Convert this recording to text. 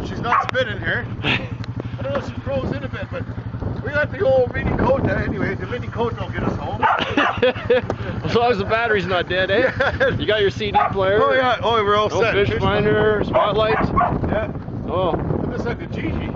off. She's not spinning here. I don't know if she froze in a bit, but we got the old Mini Kota anyway. The Mini Kota will get us home. As long as the battery's not dead, eh? You got your CD player? Oh yeah. Oh, we're all set. Fish finder, spotlight. Yeah. Oh. Just like the Gigi.